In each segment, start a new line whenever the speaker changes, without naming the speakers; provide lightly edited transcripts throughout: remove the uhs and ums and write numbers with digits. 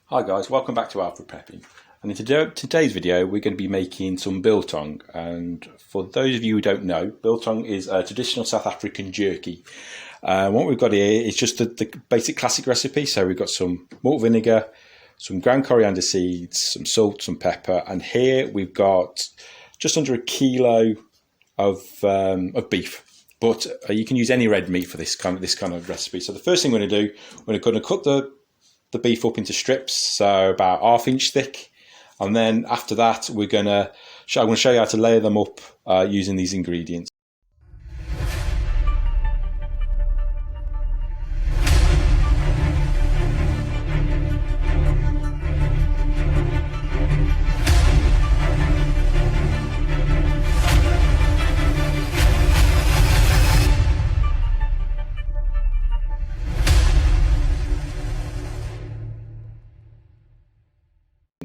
Hi guys, welcome back to Alfred Prepping. And in today's video we're going to be making some biltong, and for those of you who don't know, biltong is a traditional South African jerky. What we've got here is just the basic classic recipe. So we've got some malt vinegar, some ground coriander seeds, some salt, some pepper, and here we've got just under a kilo of beef. But you can use any red meat for this kind of recipe. So the first thing we're going to do, we're going to cut the beef up into strips, so about 1/2 inch thick, and then after that I'm going to show you how to layer them up using these ingredients.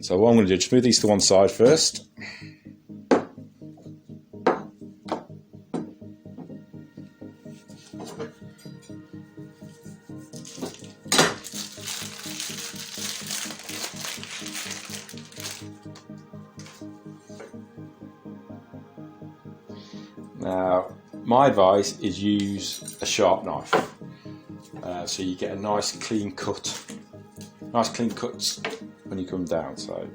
So what I'm going to do, just move these to one side first. Now, my advice is use a sharp knife, so you get a nice clean cut when you come down. So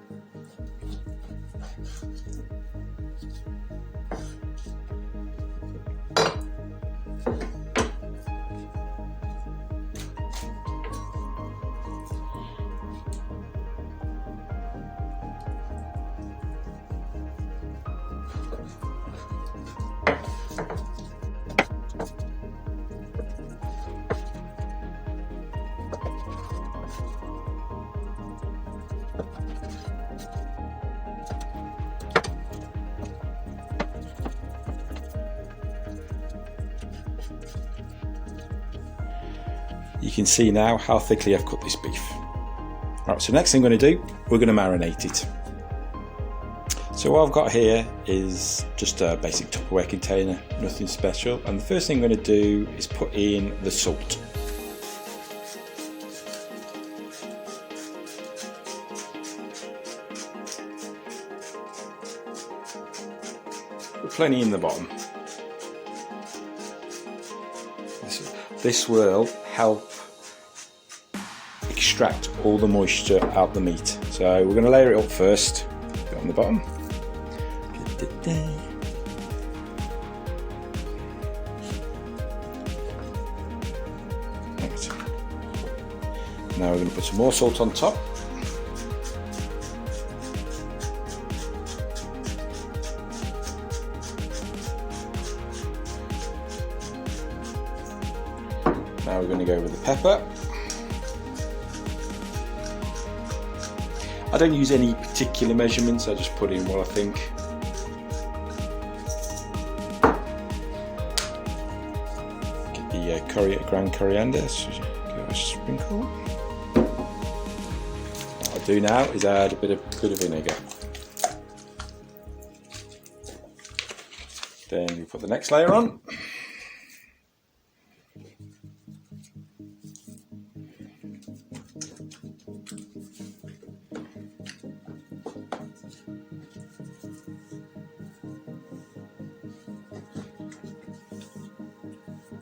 you can see now how thickly I've cut this beef. Right, so next thing I'm going to do, we're going to marinate it. So what I've got here is just a basic Tupperware container, nothing special. And the first thing I'm going to do is put in the salt. Put plenty in the bottom. This will help extract all the moisture out the meat. So we're going to layer it up first, put it on the bottom. Right. Now we're going to put some more salt on top. Now we're going to go with the pepper. I don't use any particular measurements, I just put in what I think. Get the ground coriander, so give it a sprinkle. What I do now is add a bit of vinegar. Then we put the next layer on.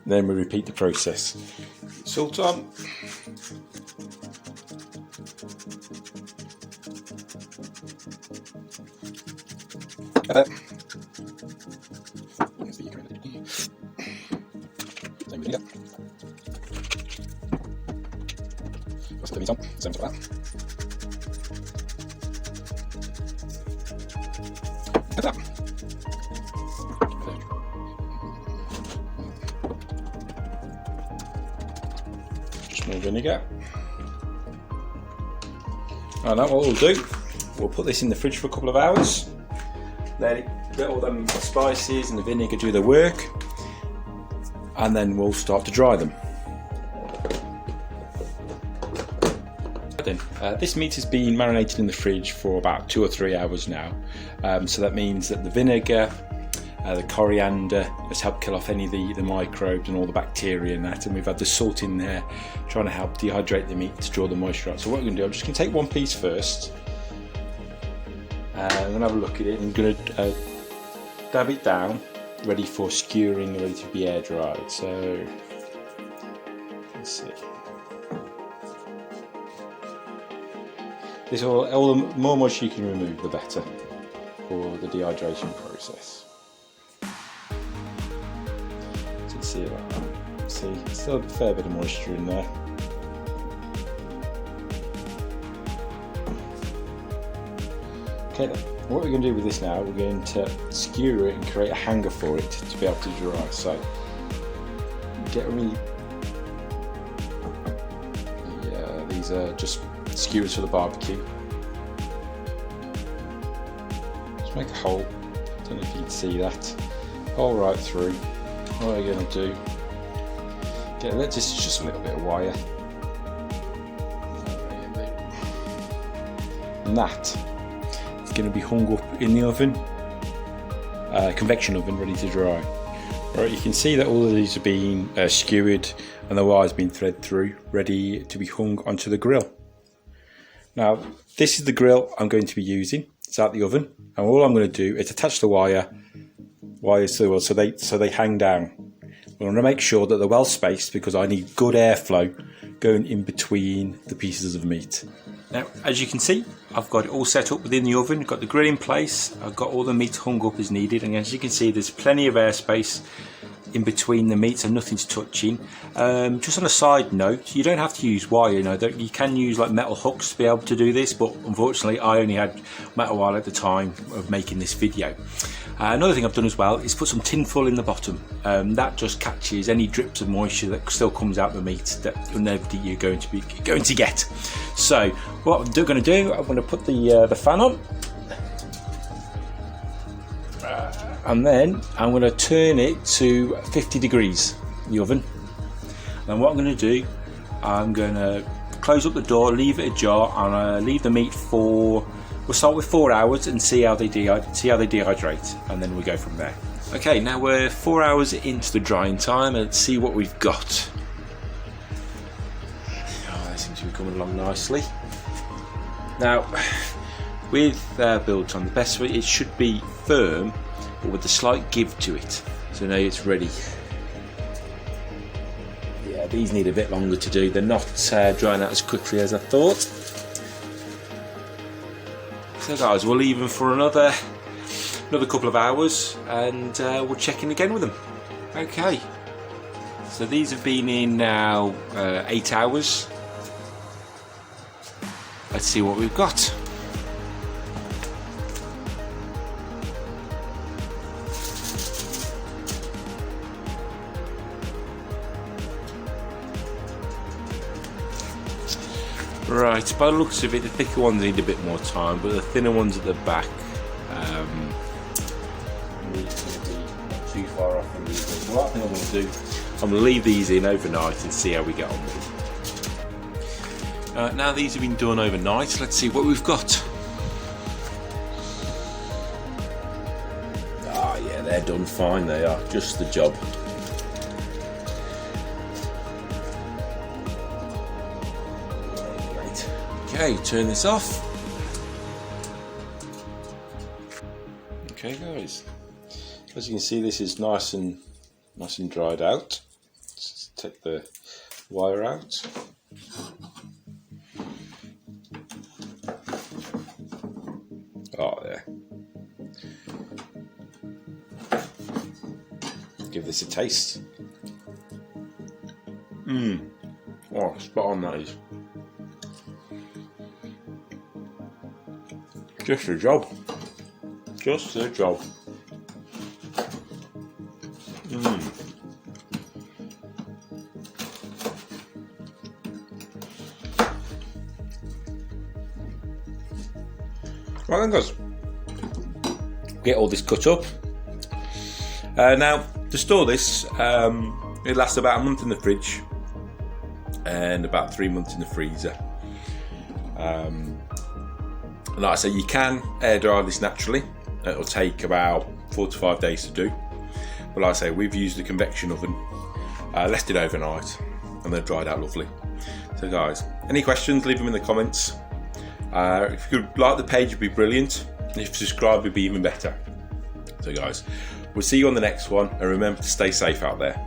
Then we repeat the process. Salt on. Same vinegar. Let's put the meat on. Same as that. Like that. More vinegar. And now what we'll do, we'll put this in the fridge for a couple of hours, let all them spices and the vinegar do the work, and then we'll start to dry them. This meat has been marinated in the fridge for about 2 or 3 hours now, so that means that the vinegar The coriander has helped kill off any of the microbes and all the bacteria and that, and we've had the salt in there trying to help dehydrate the meat to draw the moisture out. So what we're going to do, I'm just going to take one piece first, and I'm going to have a look at it, and I'm going to dab it down, ready for skewering, ready to be air dried. So let's see. This all the more moisture you can remove, the better for the dehydration process. See about that. See, still a fair bit of moisture in there. Okay then, what we're going to do with this now, we're going to skewer it and create a hanger for it to be able to dry. So, get really, yeah, these are just skewers for the barbecue. Just make a hole, don't know if you can see that, hole right through. What we're going to do, this is just a little bit of wire, and that is going to be hung up in the oven, convection oven, ready to dry. Right, you can see that all of these are being skewered and the wire's been threaded through, ready to be hung onto the grill. Now, this is the grill I'm going to be using. It's out the oven, and all I'm going to do is attach the wires to the wheel so they hang down. We want to make sure that they're well spaced because I need good airflow going in between the pieces of meat. Now, as you can see, I've got it all set up within the oven. I've got the grill in place. I've got all the meat hung up as needed, and as you can see, there's plenty of airspace in between the meats and nothing's touching. Just on a side note, you don't have to use wire, you can use like metal hooks to be able to do this, but unfortunately I only had metal wire at the time of making this video. Another thing I've done as well is put some tin foil in the bottom. That just catches any drips of moisture that still comes out the meat that inevitably you're going to get. So what I'm going to do, I'm going to put the fan on. And then I'm going to turn it to 50 degrees, the oven. And what I'm going to do, I'm going to close up the door, leave it ajar, and leave the meat for, we'll start with 4 hours and see how they dehydrate, and then we go from there. Okay, now we're 4 hours into the drying time, and let's see what we've got. Oh, they seem to be coming along nicely. Now, with Biltong, the best way, it should be firm, but with a slight give to it. So now it's ready. Yeah, these need a bit longer to do. They're not drying out as quickly as I thought. So guys, we'll leave them for another couple of hours, and we'll check in again with them. Okay. So these have been in now 8 hours. Let's see what we've got. Right, by the looks of it, the thicker ones need a bit more time, but the thinner ones at the back need to be not too far off from these. So what I think I'm going to do, I'm going to leave these in overnight and see how we get on with them. Now these have been done overnight, let's see what we've got. Ah, yeah, they're done fine, they are, just the job. Okay, turn this off. Okay guys, as you can see, this is nice and dried out. Let's take the wire out. Oh, there. Give this a taste. Oh, spot on that is. Just a job. Just a job. Right then guys, get all this cut up. Now to store this, it lasts about a month in the fridge and about 3 months in the freezer. Like I say, you can air dry this naturally. It'll take about 4 to 5 days to do. But like I say, we've used the convection oven, left it overnight, and they've dried out lovely. So guys, any questions, leave them in the comments. If you could like the page, it'd be brilliant. And if you subscribe, it'd be even better. So guys, we'll see you on the next one, and remember to stay safe out there.